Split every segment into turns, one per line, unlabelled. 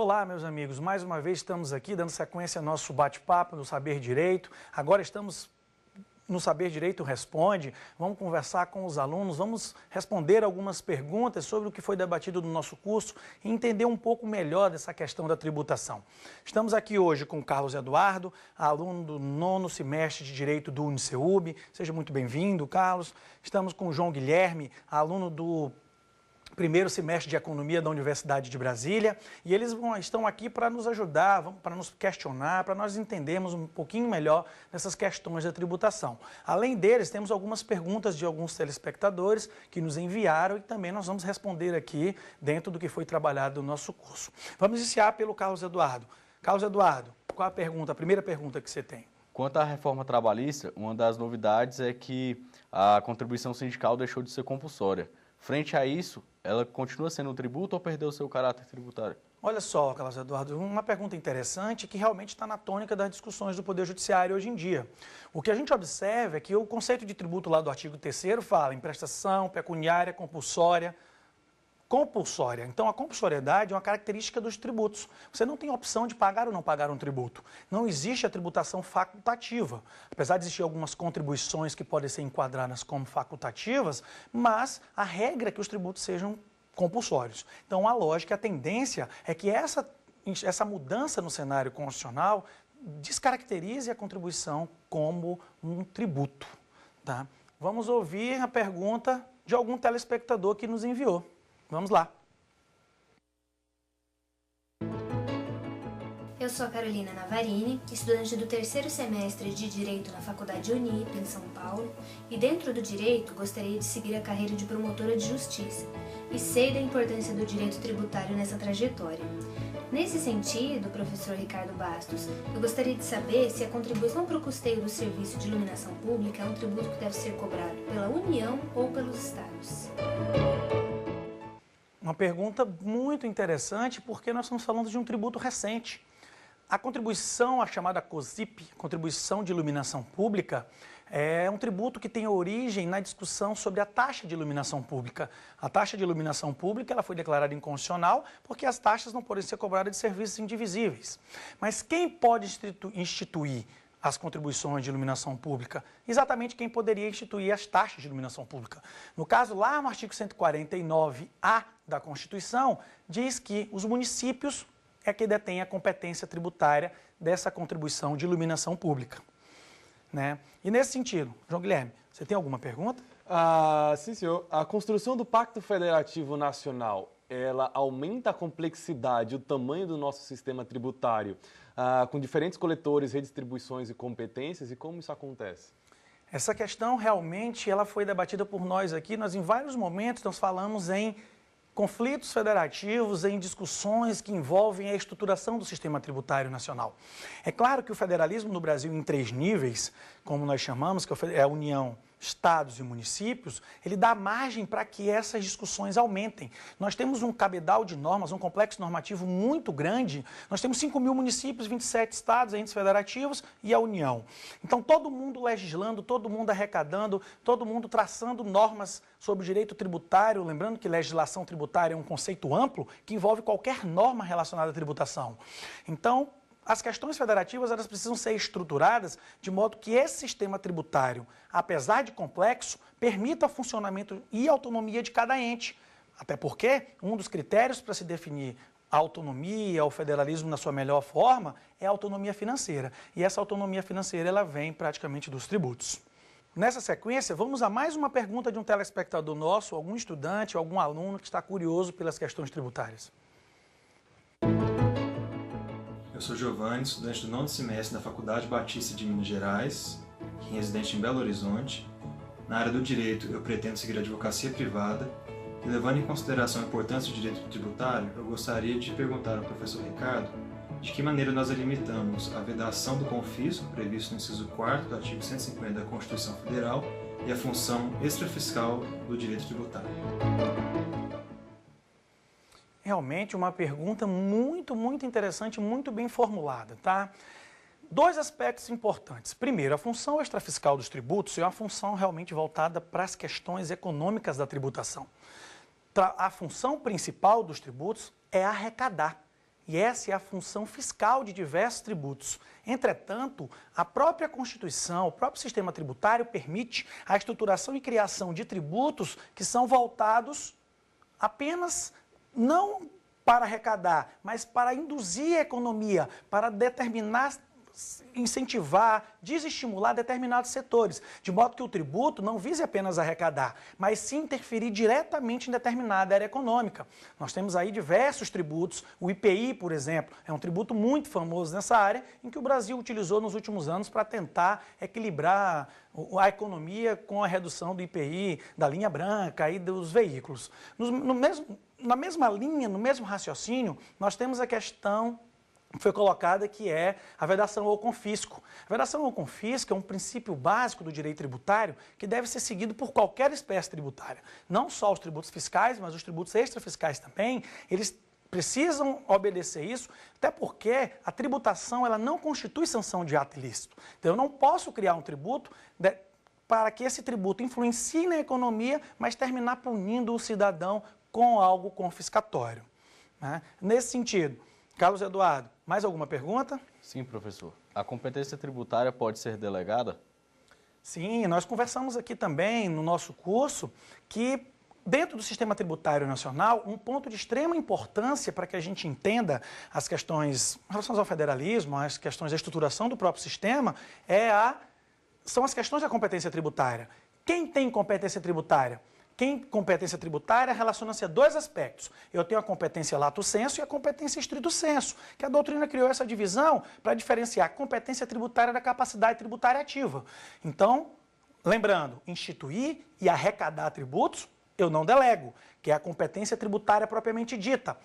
Olá, meus amigos. Mais uma vez estamos aqui dando sequência ao nosso bate-papo no Saber Direito. Agora estamos no Saber Direito Responde. Vamos conversar com os alunos, vamos responder algumas perguntas sobre o que foi debatido no nosso curso e entender um pouco melhor dessa questão da tributação. Estamos aqui hoje com o Carlos Eduardo, aluno do 9º semestre de Direito do UniCeub. Seja muito bem-vindo, Carlos. Estamos com o João Guilherme, aluno do 1º semestre de Economia da Universidade de Brasília, e eles estão aqui para nos ajudar, para nos questionar, para nós entendermos um pouquinho melhor dessas questões da tributação. Além deles, temos algumas perguntas de alguns telespectadores que nos enviaram e também nós vamos responder aqui dentro do que foi trabalhado no nosso curso. Vamos iniciar pelo Carlos Eduardo. Carlos Eduardo, qual a primeira pergunta que você tem?
Quanto à reforma trabalhista, uma das novidades é que a contribuição sindical deixou de ser compulsória. Frente a isso, ela continua sendo um tributo ou perdeu o seu caráter tributário?
Olha só, Carlos Eduardo, uma pergunta interessante que realmente está na tônica das discussões do Poder Judiciário hoje em dia. O que a gente observa é que o conceito de tributo lá do artigo 3º fala em prestação pecuniária compulsória. Então, a compulsoriedade é uma característica dos tributos. Você não tem opção de pagar ou não pagar um tributo. Não existe a tributação facultativa. Apesar de existir algumas contribuições que podem ser enquadradas como facultativas, mas a regra é que os tributos sejam compulsórios. Então, a lógica, a tendência é que essa mudança no cenário constitucional descaracterize a contribuição como um tributo. Tá? Vamos ouvir a pergunta de algum telespectador que nos enviou. Vamos lá.
Eu sou a Carolina Navarini, estudante do 3º semestre de Direito na Faculdade Unip, em São Paulo, e dentro do Direito gostaria de seguir a carreira de promotora de justiça, e sei da importância do direito tributário nessa trajetória. Nesse sentido, professor Ricardo Bastos, eu gostaria de saber se a contribuição para o custeio do serviço de iluminação pública é um tributo que deve ser cobrado pela União ou pelos Estados.
Uma pergunta muito interessante, porque nós estamos falando de um tributo recente. A contribuição, a chamada COSIP, Contribuição de Iluminação Pública, é um tributo que tem origem na discussão sobre a taxa de iluminação pública. A taxa de iluminação pública ela foi declarada inconstitucional porque as taxas não podem ser cobradas de serviços indivisíveis. Mas quem pode instituir as contribuições de iluminação pública? Exatamente quem poderia instituir as taxas de iluminação pública. No caso, lá no artigo 149-A da Constituição, diz que os municípios é que detêm a competência tributária dessa contribuição de iluminação pública. Né? E nesse sentido, João Guilherme, você tem alguma pergunta?
Sim, senhor. A construção do Pacto Federativo Nacional, ela aumenta a complexidade, o tamanho do nosso sistema tributário, com diferentes coletores, redistribuições e competências, e como isso acontece?
Essa questão realmente ela foi debatida por nós aqui. Nós, em vários momentos, nós falamos em conflitos federativos, em discussões que envolvem a estruturação do sistema tributário nacional. É claro que o federalismo no Brasil em 3 níveis, como nós chamamos, que é a União, Estados e municípios, ele dá margem para que essas discussões aumentem. Nós temos um cabedal de normas, um complexo normativo muito grande. Nós temos 5.000 municípios, 27 estados, entes federativos e a União. Então, todo mundo legislando, todo mundo arrecadando, todo mundo traçando normas sobre o direito tributário. Lembrando que legislação tributária é um conceito amplo que envolve qualquer norma relacionada à tributação. Então, as questões federativas elas precisam ser estruturadas de modo que esse sistema tributário, apesar de complexo, permita o funcionamento e autonomia de cada ente. Até porque um dos critérios para se definir a autonomia, o federalismo na sua melhor forma, é a autonomia financeira. E essa autonomia financeira ela vem praticamente dos tributos. Nessa sequência, vamos a mais uma pergunta de um telespectador nosso, algum estudante, algum aluno que está curioso pelas questões tributárias.
Eu sou Giovanni, estudante do 9º semestre da Faculdade Batista de Minas Gerais, residente em Belo Horizonte. Na área do direito, eu pretendo seguir a advocacia privada e, levando em consideração a importância do direito tributário, eu gostaria de perguntar ao professor Ricardo de que maneira nós limitamos a vedação do confisco previsto no inciso 4º do artigo 150 da Constituição Federal e a função extrafiscal do direito tributário.
Realmente uma pergunta muito interessante, muito bem formulada, tá? 2 aspectos importantes. Primeiro, a função extrafiscal dos tributos é uma função realmente voltada para as questões econômicas da tributação. A função principal dos tributos é arrecadar. E essa é a função fiscal de diversos tributos. Entretanto, a própria Constituição, o próprio sistema tributário permite a estruturação e criação de tributos que são voltados apenas não para arrecadar, mas para induzir a economia, para determinar, incentivar, desestimular determinados setores, de modo que o tributo não vise apenas arrecadar, mas sim interferir diretamente em determinada área econômica. Nós temos aí diversos tributos, o IPI, por exemplo, é um tributo muito famoso nessa área, em que o Brasil utilizou nos últimos anos para tentar equilibrar a economia com a redução do IPI, da linha branca e dos veículos. Na mesma linha, no mesmo raciocínio, nós temos a questão foi colocada, que é a vedação ou confisco. A vedação ou confisco é um princípio básico do direito tributário que deve ser seguido por qualquer espécie tributária. Não só os tributos fiscais, mas os tributos extrafiscais também, eles precisam obedecer isso, até porque a tributação ela não constitui sanção de ato ilícito. Então, eu não posso criar um tributo para que esse tributo influencie na economia, mas terminar punindo o cidadão com algo confiscatório, né? Nesse sentido, Carlos Eduardo, mais alguma pergunta?
Sim, professor. A competência tributária pode ser delegada?
Sim, nós conversamos aqui também no nosso curso que dentro do sistema tributário nacional, um ponto de extrema importância para que a gente entenda as questões relacionadas ao federalismo, as questões da estruturação do próprio sistema, são as questões da competência tributária. Quem tem competência tributária? Competência tributária relaciona-se a dois aspectos. Eu tenho a competência lato sensu e a competência stricto sensu, que a doutrina criou essa divisão para diferenciar a competência tributária da capacidade tributária ativa. Então, lembrando, instituir e arrecadar tributos, eu não delego, que é a competência tributária propriamente dita.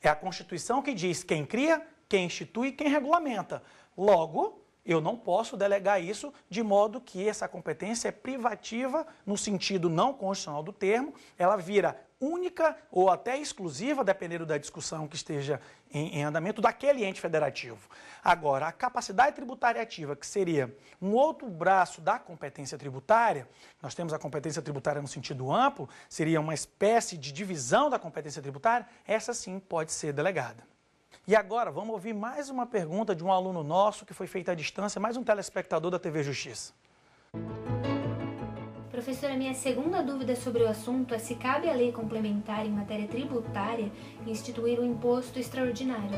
É a Constituição que diz quem cria, quem institui e quem regulamenta. Logo, eu não posso delegar isso de modo que essa competência é privativa no sentido não constitucional do termo, ela vira única ou até exclusiva, dependendo da discussão que esteja em andamento, daquele ente federativo. Agora, a capacidade tributária ativa, que seria um outro braço da competência tributária, nós temos a competência tributária no sentido amplo, seria uma espécie de divisão da competência tributária, essa sim pode ser delegada. E agora, vamos ouvir mais uma pergunta de um aluno nosso que foi feita à distância, mais um telespectador da TV Justiça.
Professora, minha segunda dúvida sobre o assunto é se cabe à lei complementar em matéria tributária instituir um imposto extraordinário.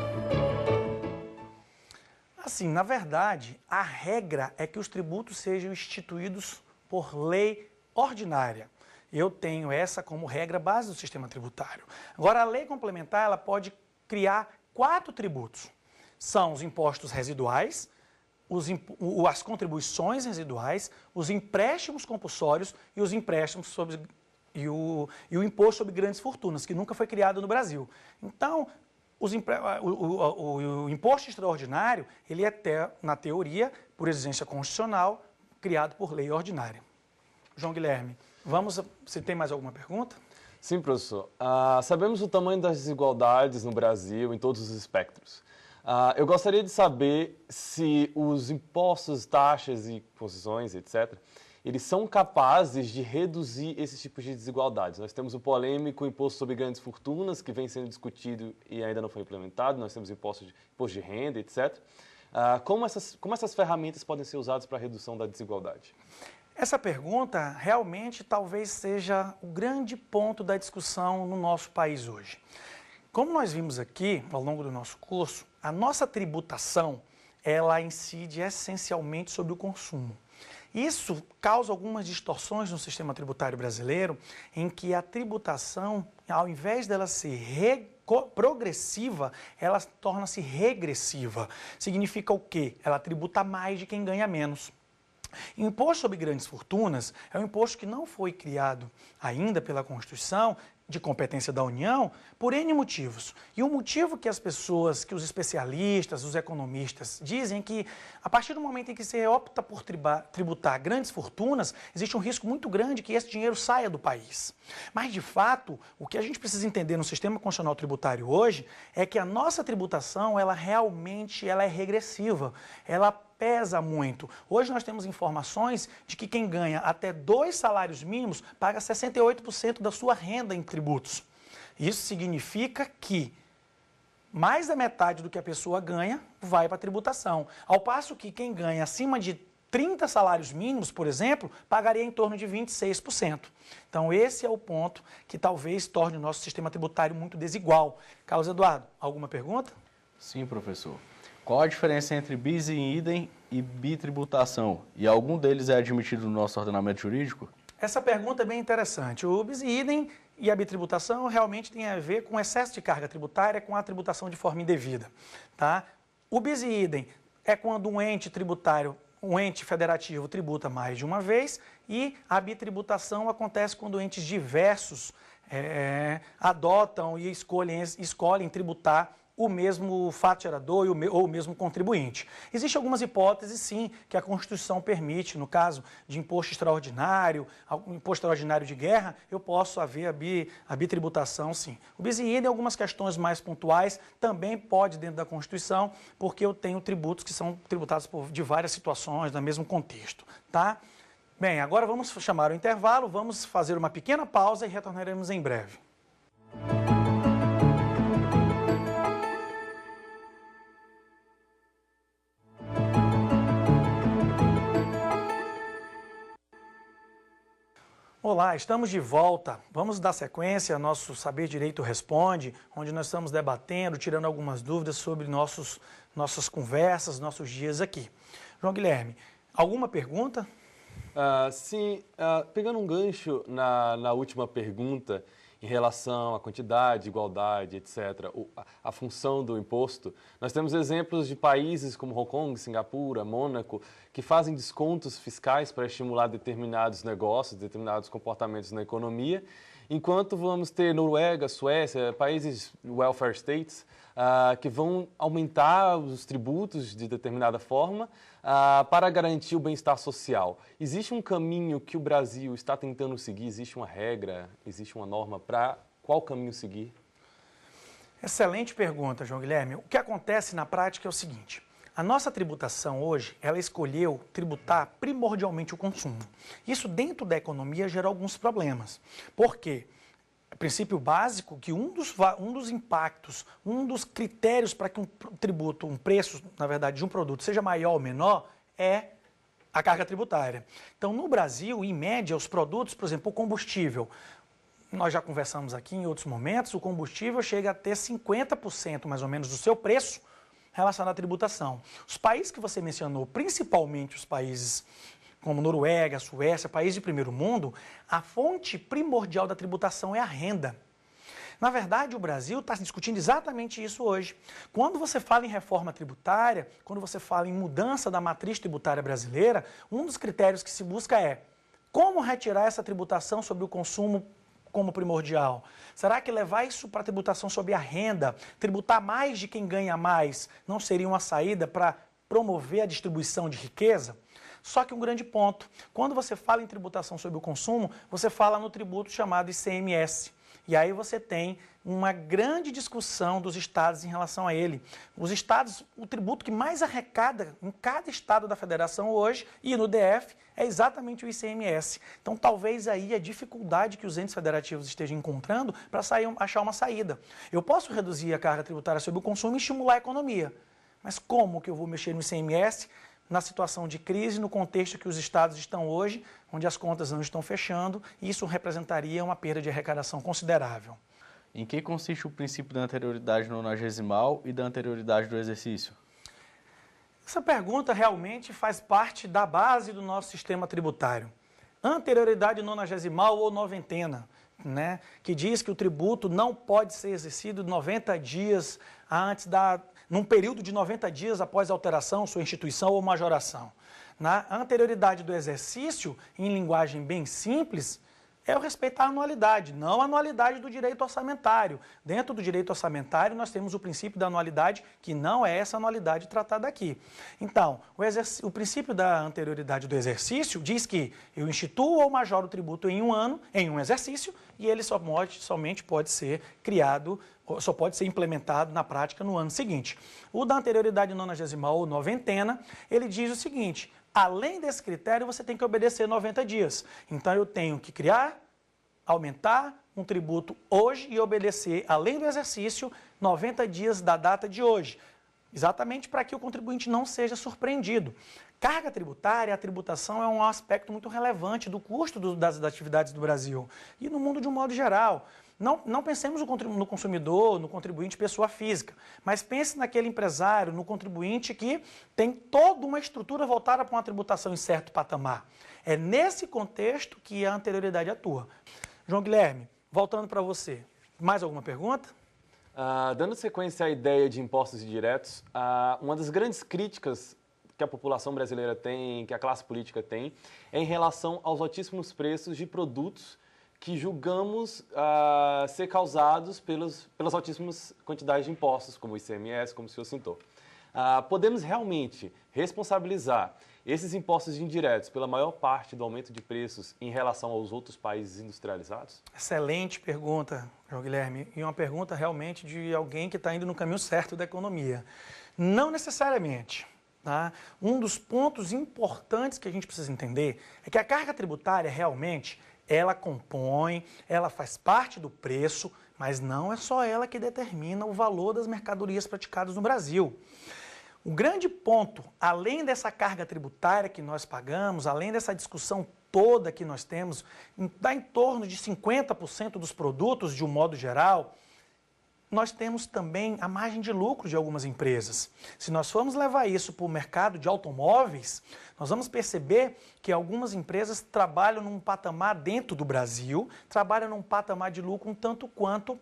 Assim, na verdade, a regra é que os tributos sejam instituídos por lei ordinária. Eu tenho essa como regra base do sistema tributário. Agora, a lei complementar ela pode criar 4 tributos. São os impostos residuais, as contribuições residuais, os empréstimos compulsórios e os empréstimos e o imposto sobre grandes fortunas, que nunca foi criado no Brasil. Então, o imposto extraordinário, ele é, na teoria, por exigência constitucional, criado por lei ordinária. João Guilherme, você tem mais alguma pergunta?
Sim, professor. Sabemos o tamanho das desigualdades no Brasil em todos os espectros. Eu gostaria de saber se os impostos, taxas e posições, etc., eles são capazes de reduzir esses tipos de desigualdades. Nós temos o polêmico imposto sobre grandes fortunas, que vem sendo discutido e ainda não foi implementado. Nós temos imposto de renda, etc. Como essas ferramentas podem ser usadas para a redução da desigualdade?
Essa pergunta realmente talvez seja o grande ponto da discussão no nosso país hoje. Como nós vimos aqui, ao longo do nosso curso, a nossa tributação, ela incide essencialmente sobre o consumo. Isso causa algumas distorções no sistema tributário brasileiro, em que a tributação, ao invés dela ser progressiva, ela torna-se regressiva. Significa o quê? Ela tributa mais de quem ganha menos. Imposto sobre grandes fortunas é um imposto que não foi criado ainda pela Constituição, de competência da União, por N motivos. E o motivo que os especialistas, os economistas dizem que a partir do momento em que você opta por tributar grandes fortunas, existe um risco muito grande que esse dinheiro saia do país. Mas, de fato, o que a gente precisa entender no sistema constitucional tributário hoje é que a nossa tributação, ela é regressiva, ela pesa muito. Hoje nós temos informações de que quem ganha até 2 salários mínimos paga 68% da sua renda em tributos. Isso significa que mais da metade do que a pessoa ganha vai para a tributação. Ao passo que quem ganha acima de 30 salários mínimos, por exemplo, pagaria em torno de 26%. Então, esse é o ponto que talvez torne o nosso sistema tributário muito desigual. Carlos Eduardo, alguma pergunta?
Sim, professor. Qual a diferença entre bis in idem e bitributação? E algum deles é admitido no nosso ordenamento jurídico?
Essa pergunta é bem interessante. O bis in idem e a bitributação realmente tem a ver com excesso de carga tributária, com a tributação de forma indevida. Tá? O bis in idem é quando um ente tributário, um ente federativo tributa mais de uma vez, e a bitributação acontece quando entes diversos adotam e escolhem tributar o mesmo fato gerador ou o mesmo contribuinte. Existem algumas hipóteses, sim, que a Constituição permite. No caso de imposto extraordinário de guerra, eu posso haver a bitributação, sim. O bis in idem, em algumas questões mais pontuais, também pode dentro da Constituição, porque eu tenho tributos que são tributados de várias situações, no mesmo contexto, tá? Bem, agora vamos chamar o intervalo, vamos fazer uma pequena pausa e retornaremos em breve. Olá, estamos de volta. Vamos dar sequência ao nosso Saber Direito Responde, onde nós estamos debatendo, tirando algumas dúvidas sobre nossas conversas, nossos dias aqui. João Guilherme, alguma pergunta?
Sim, pegando um gancho na última pergunta, em relação à quantidade, igualdade, etc., a função do imposto, nós temos exemplos de países como Hong Kong, Singapura, Mônaco, que fazem descontos fiscais para estimular determinados negócios, determinados comportamentos na economia, enquanto vamos ter Noruega, Suécia, países welfare states, que vão aumentar os tributos de determinada forma para garantir o bem-estar social. Existe um caminho que o Brasil está tentando seguir? Existe uma regra, existe uma norma para qual caminho seguir?
Excelente pergunta, João Guilherme. O que acontece na prática é o seguinte: a nossa tributação hoje, ela escolheu tributar primordialmente o consumo. Isso dentro da economia gera alguns problemas. Por quê? É princípio básico que um dos impactos, um dos critérios para que um tributo, um preço, na verdade, de um produto seja maior ou menor é a carga tributária. Então, no Brasil, em média, os produtos, por exemplo, o combustível, nós já conversamos aqui em outros momentos, o combustível chega a ter 50% mais ou menos do seu preço relacionado à tributação. Os países que você mencionou, principalmente os países como Noruega, Suécia, países de primeiro mundo, a fonte primordial da tributação é a renda. Na verdade, o Brasil está discutindo exatamente isso hoje. Quando você fala em reforma tributária, quando você fala em mudança da matriz tributária brasileira, um dos critérios que se busca é como retirar essa tributação sobre o consumo como primordial. Será que levar isso para a tributação sobre a renda, tributar mais de quem ganha mais, não seria uma saída para promover a distribuição de riqueza? Só que um grande ponto, quando você fala em tributação sobre o consumo, você fala no tributo chamado ICMS. E aí você tem uma grande discussão dos estados em relação a ele. Os estados, o tributo que mais arrecada em cada estado da federação hoje e no DF é exatamente o ICMS. Então talvez aí a dificuldade que os entes federativos estejam encontrando para achar uma saída. Eu posso reduzir a carga tributária sobre o consumo e estimular a economia. Mas como que eu vou mexer no ICMS na situação de crise, no contexto que os estados estão hoje, onde as contas não estão fechando, e isso representaria uma perda de arrecadação considerável.
Em que consiste o princípio da anterioridade nonagesimal e da anterioridade do exercício?
Essa pergunta realmente faz parte da base do nosso sistema tributário. Anterioridade nonagesimal ou noventena, né, que diz que o tributo não pode ser exercido 90 dias antes num período de 90 dias após a alteração, sua instituição ou majoração. Na anterioridade do exercício, em linguagem bem simples, é o respeito à anualidade, não a anualidade do direito orçamentário. Dentro do direito orçamentário, nós temos o princípio da anualidade, que não é essa anualidade tratada aqui. Então, o princípio da anterioridade do exercício diz que eu instituo ou majoro o tributo em um ano, em um exercício, e ele somente pode ser criado, só pode ser implementado na prática no ano seguinte. O da anterioridade nonagesimal ou noventena, ele diz o seguinte: além desse critério, você tem que obedecer 90 dias. Então, eu tenho que criar, aumentar um tributo hoje e obedecer, além do exercício, 90 dias da data de hoje, exatamente para que o contribuinte não seja surpreendido. Carga tributária, a tributação é um aspecto muito relevante do custo das atividades do Brasil e no mundo de um modo geral. Não pensemos no consumidor, no contribuinte pessoa física, mas pense naquele empresário, no contribuinte que tem toda uma estrutura voltada para uma tributação em certo patamar. É nesse contexto que a anterioridade atua. João Guilherme, voltando para você, mais alguma pergunta?
Dando sequência à ideia de impostos indiretos, uma das grandes críticas que a população brasileira tem, que a classe política tem, é em relação aos altíssimos preços de produtos que julgamos ser causados pelas altíssimas quantidades de impostos, como o ICMS, como o senhor citou. Podemos realmente responsabilizar esses impostos indiretos pela maior parte do aumento de preços em relação aos outros países industrializados?
Excelente pergunta, João Guilherme, e uma pergunta realmente de alguém que está indo no caminho certo da economia. Não necessariamente. Tá? Um dos pontos importantes que a gente precisa entender é que a carga tributária realmente, ela compõe, ela faz parte do preço, mas não é só ela que determina o valor das mercadorias praticadas no Brasil. O grande ponto, além dessa carga tributária que nós pagamos, além dessa discussão toda que nós temos, dá em torno de 50% dos produtos, de um modo geral, nós temos também a margem de lucro de algumas empresas. Se nós formos levar isso para o mercado de automóveis, nós vamos perceber que algumas empresas trabalham num patamar dentro do Brasil, trabalham num patamar de lucro um tanto quanto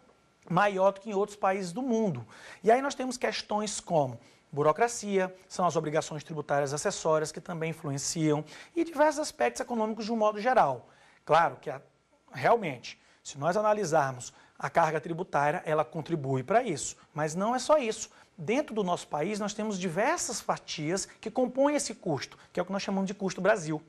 maior do que em outros países do mundo. E aí nós temos questões como burocracia, são as obrigações tributárias acessórias que também influenciam e diversos aspectos econômicos de um modo geral. Claro que realmente, se nós analisarmos a carga tributária, ela contribui para isso, mas não é só isso. Dentro do nosso país, nós temos diversas fatias que compõem esse custo, que é o que nós chamamos de custo Brasil.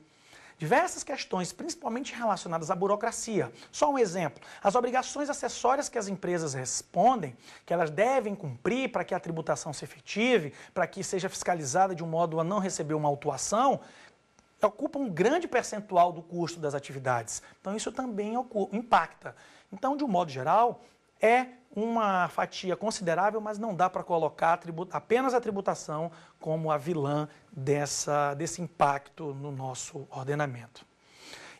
Diversas questões, principalmente relacionadas à burocracia. Só um exemplo, as obrigações acessórias que as empresas respondem, que elas devem cumprir para que a tributação se efetive, para que seja fiscalizada de um modo a não receber uma autuação, ocupa um grande percentual do custo das atividades. Então, isso também impacta. Então, de um modo geral, é uma fatia considerável, mas não dá para colocar apenas a tributação como a vilã desse impacto no nosso ordenamento.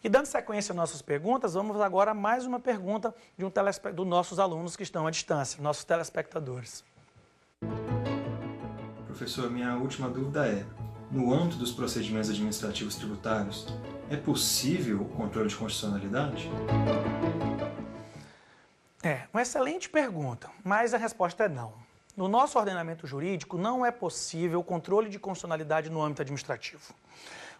E dando sequência às nossas perguntas, vamos agora a mais uma pergunta dos nossos alunos que estão à distância, nossos telespectadores.
Professor, minha última dúvida é, no âmbito dos procedimentos administrativos tributários, é possível o controle de constitucionalidade?
Uma excelente pergunta, mas a resposta é não. No nosso ordenamento jurídico, não é possível o controle de constitucionalidade no âmbito administrativo.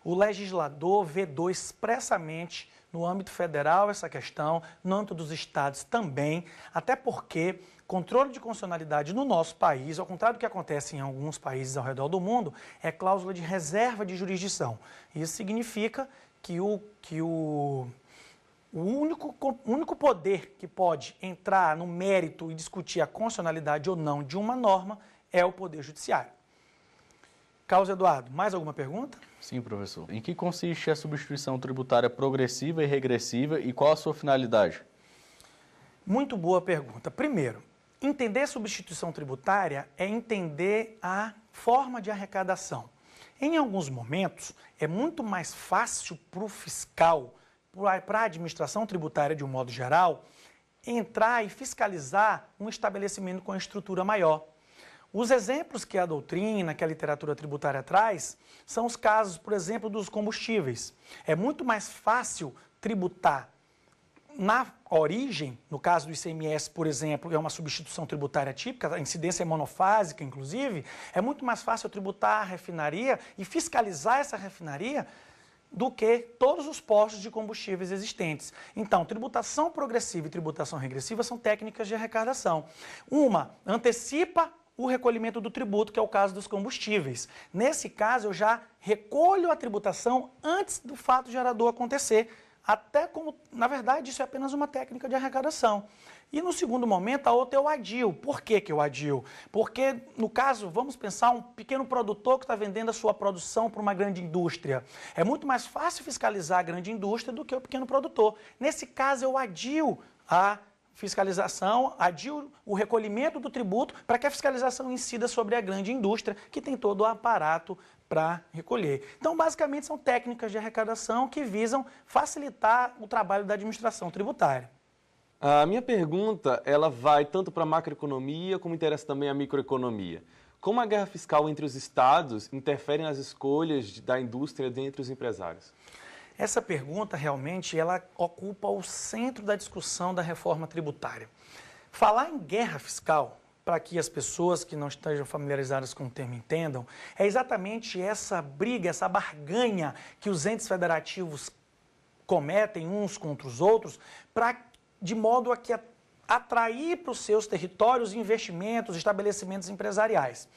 O legislador vedou expressamente no âmbito federal essa questão, no âmbito dos estados também, até porque controle de constitucionalidade no nosso país, ao contrário do que acontece em alguns países ao redor do mundo, é cláusula de reserva de jurisdição. Isso significa que o único poder que pode entrar no mérito e discutir a constitucionalidade ou não de uma norma é o Poder Judiciário. Carlos Eduardo, mais alguma pergunta?
Sim, professor. Em que consiste a substituição tributária progressiva e regressiva e qual a sua finalidade?
Muito boa pergunta. Primeiro, entender substituição tributária é entender a forma de arrecadação. Em alguns momentos, é muito mais fácil para o fiscal, para a administração tributária de um modo geral, entrar e fiscalizar um estabelecimento com estrutura maior. Os exemplos que a doutrina, que a literatura tributária traz, são os casos, por exemplo, dos combustíveis. É muito mais fácil tributar na origem, no caso do ICMS, por exemplo, é uma substituição tributária típica, a incidência é monofásica, inclusive, é muito mais fácil tributar a refinaria e fiscalizar essa refinaria do que todos os postos de combustíveis existentes. Então, tributação progressiva e tributação regressiva são técnicas de arrecadação. Uma antecipa o recolhimento do tributo, que é o caso dos combustíveis. Nesse caso, eu já recolho a tributação antes do fato gerador acontecer, até como, na verdade, isso é apenas uma técnica de arrecadação. E no segundo momento, a outra é o adio. Por que eu adio? Porque, no caso, vamos pensar um pequeno produtor que está vendendo a sua produção para uma grande indústria. É muito mais fácil fiscalizar a grande indústria do que o pequeno produtor. Nesse caso, eu adio fiscalização, adie o recolhimento do tributo para que a fiscalização incida sobre a grande indústria, que tem todo o aparato para recolher. Então, basicamente, são técnicas de arrecadação que visam facilitar o trabalho da administração tributária.
A minha pergunta, ela vai tanto para a macroeconomia como interessa também a microeconomia. Como a guerra fiscal entre os estados interfere nas escolhas da indústria dentre os empresários?
Essa pergunta, realmente, ela ocupa o centro da discussão da reforma tributária. Falar em guerra fiscal, para que as pessoas que não estejam familiarizadas com o termo entendam, é exatamente essa briga, essa barganha que os entes federativos cometem uns contra os outros, de modo a que atrair para os seus territórios investimentos, estabelecimentos empresariais.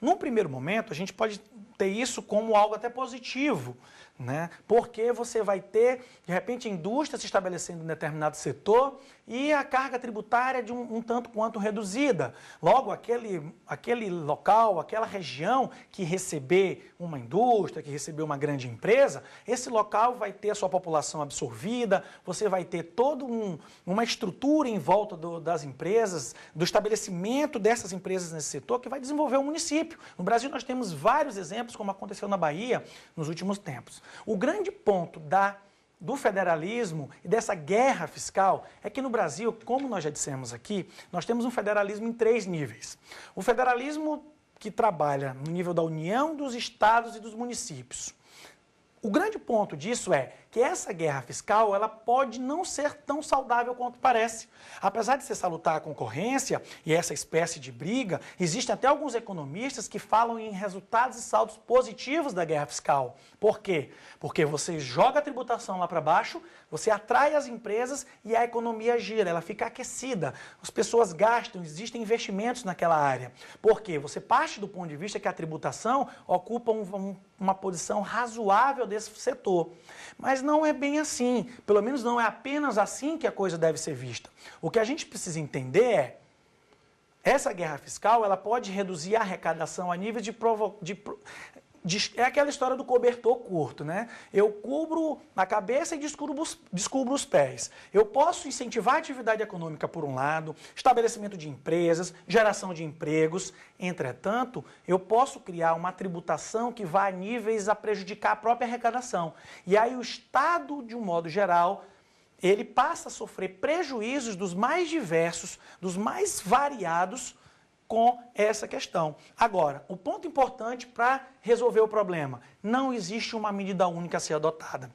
Num primeiro momento, a gente pode ter isso como algo até positivo, né? Porque você vai ter, de repente, a indústria se estabelecendo em determinado setor e a carga tributária de um tanto quanto reduzida. Logo, aquele local, aquela região que receber uma indústria, que receber uma grande empresa, esse local vai ter a sua população absorvida, você vai ter toda uma estrutura em volta das empresas, do estabelecimento dessas empresas nesse setor que vai desenvolver o município. No Brasil, nós temos vários exemplos, como aconteceu na Bahia nos últimos tempos. O grande ponto do federalismo e dessa guerra fiscal é que no Brasil, como nós já dissemos aqui, nós temos um federalismo em 3 níveis. O federalismo que trabalha no nível da União, dos estados e dos municípios. O grande ponto disso é que essa guerra fiscal ela pode não ser tão saudável quanto parece. Apesar de ser salutar a concorrência e essa espécie de briga, existem até alguns economistas que falam em resultados e saldos positivos da guerra fiscal. Por quê? Porque você joga a tributação lá para baixo, você atrai as empresas e a economia gira, ela fica aquecida. As pessoas gastam, existem investimentos naquela área. Por quê? Você parte do ponto de vista que a tributação ocupa uma posição razoável desse setor. Mas não é bem assim, pelo menos não é apenas assim que a coisa deve ser vista. O que a gente precisa entender é, essa guerra fiscal ela pode reduzir a arrecadação a nível é aquela história do cobertor curto, né? Eu cubro a cabeça e descubro os pés. Eu posso incentivar a atividade econômica por um lado, estabelecimento de empresas, geração de empregos. Entretanto, eu posso criar uma tributação que vá a níveis a prejudicar a própria arrecadação. E aí o Estado, de um modo geral, ele passa a sofrer prejuízos dos mais diversos, dos mais variados, com essa questão. Agora, o ponto importante para resolver o problema, não existe uma medida única a ser adotada.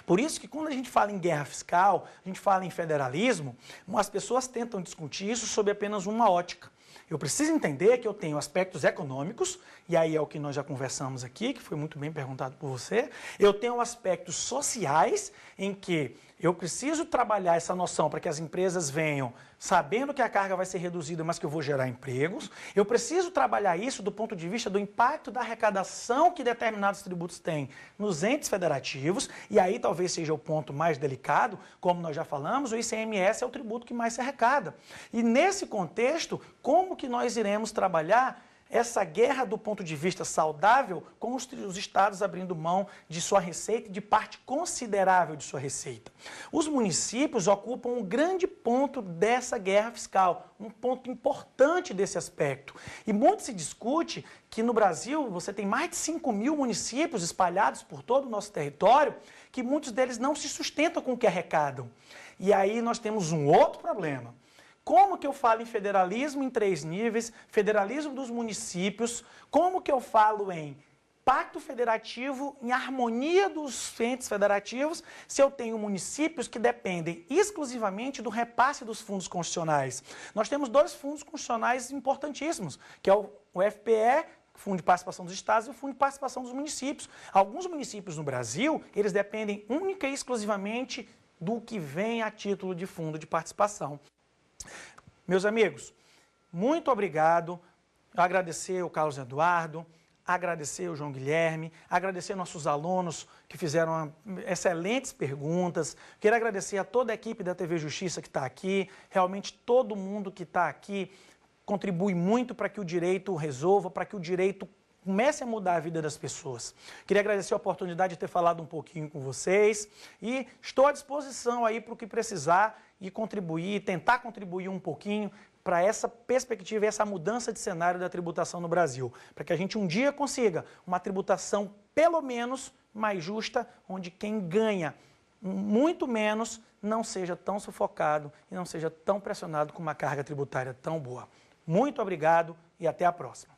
Por isso que quando a gente fala em guerra fiscal, a gente fala em federalismo, as pessoas tentam discutir isso sob apenas uma ótica. Eu preciso entender que eu tenho aspectos econômicos, e aí é o que nós já conversamos aqui, que foi muito bem perguntado por você. Eu tenho aspectos sociais, em que eu preciso trabalhar essa noção para que as empresas venham sabendo que a carga vai ser reduzida, mas que eu vou gerar empregos. Eu preciso trabalhar isso do ponto de vista do impacto da arrecadação que determinados tributos têm nos entes federativos, e aí talvez seja o ponto mais delicado, como nós já falamos, o ICMS é o tributo que mais se arrecada. E nesse contexto, como que nós iremos trabalhar essa guerra do ponto de vista saudável, com os estados abrindo mão de sua receita e de parte considerável de sua receita? Os municípios ocupam um grande ponto dessa guerra fiscal, um ponto importante desse aspecto. E muito se discute que no Brasil você tem mais de 5.000 municípios espalhados por todo o nosso território, que muitos deles não se sustentam com o que arrecadam. E aí nós temos um outro problema. Como que eu falo em federalismo em 3 níveis, federalismo dos municípios, como que eu falo em pacto federativo, em harmonia dos entes federativos, se eu tenho municípios que dependem exclusivamente do repasse dos fundos constitucionais? Nós temos 2 fundos constitucionais importantíssimos, que é o FPE, Fundo de Participação dos Estados, e o Fundo de Participação dos Municípios. Alguns municípios no Brasil, eles dependem única e exclusivamente do que vem a título de fundo de participação. Meus amigos, muito obrigado. Agradecer ao Carlos Eduardo, agradecer ao João Guilherme, agradecer nossos alunos que fizeram excelentes perguntas. Quero agradecer a toda a equipe da TV Justiça que está aqui. Realmente todo mundo que está aqui contribui muito para que o direito resolva, para que o direito comece a mudar a vida das pessoas. Queria agradecer a oportunidade de ter falado um pouquinho com vocês e estou à disposição aí para o que precisar e contribuir, tentar contribuir um pouquinho para essa perspectiva e essa mudança de cenário da tributação no Brasil, para que a gente um dia consiga uma tributação pelo menos mais justa, onde quem ganha muito menos não seja tão sufocado e não seja tão pressionado com uma carga tributária tão boa. Muito obrigado e até a próxima.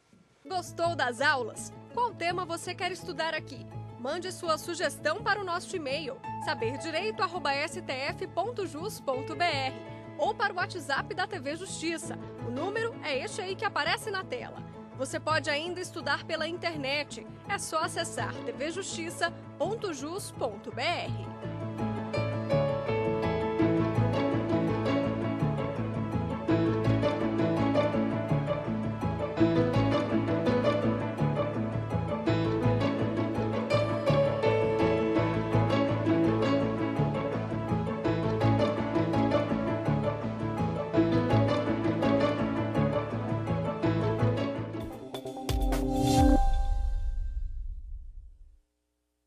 Gostou das aulas? Qual tema você quer estudar aqui? Mande sua sugestão para o nosso e-mail saberdireito@stf.jus.br ou para o WhatsApp da TV Justiça. O número é este aí que aparece na tela. Você pode ainda estudar pela internet. É só acessar tvjustiça.jus.br.